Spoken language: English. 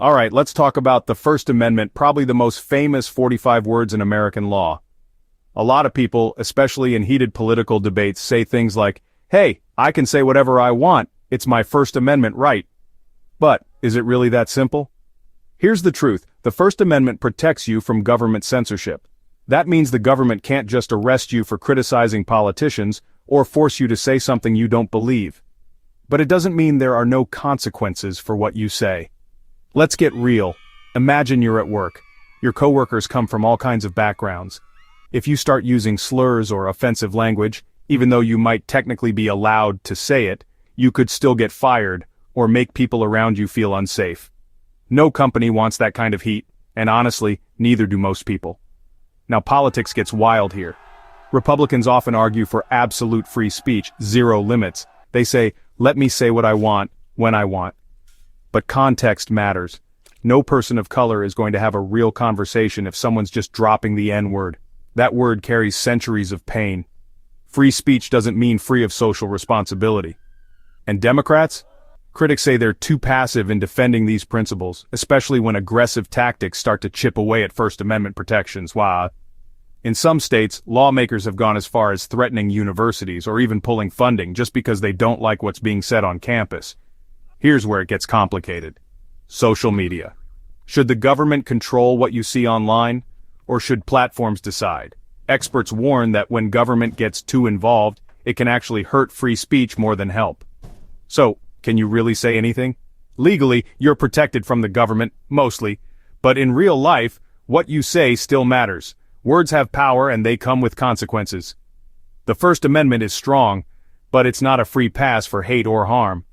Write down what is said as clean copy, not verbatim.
Alright, let's talk about the First Amendment, probably the most famous 45 words in American law. A lot of people, especially in heated political debates, say things like, "Hey, I can say whatever I want, it's my First Amendment right." But, is it really that simple? Here's the truth, the First Amendment protects you from government censorship. That means the government can't just arrest you for criticizing politicians, or force you to say something you don't believe. But it doesn't mean there are no consequences for what you say. Let's get real. Imagine you're at work. Your coworkers come from all kinds of backgrounds. If you start using slurs or offensive language, even though you might technically be allowed to say it, you could still get fired, or make people around you feel unsafe. No company wants that kind of heat, and honestly, neither do most people. Now politics gets wild here. Republicans often argue for absolute free speech, zero limits. They say, let me say what I want, when I want. But context matters. No person of color is going to have a real conversation if someone's just dropping the N-word. That word carries centuries of pain. Free speech doesn't mean free of social responsibility. And Democrats? Critics say they're too passive in defending these principles, especially when aggressive tactics start to chip away at First Amendment protections. Wow. In some states, lawmakers have gone as far as threatening universities or even pulling funding just because they don't like what's being said on campus. Here's where it gets complicated. Social media. Should the government control what you see online, or should platforms decide? Experts warn that when government gets too involved, it can actually hurt free speech more than help. So, can you really say anything? Legally, you're protected from the government, mostly, but in real life, what you say still matters. Words have power and they come with consequences. The First Amendment is strong, but it's not a free pass for hate or harm.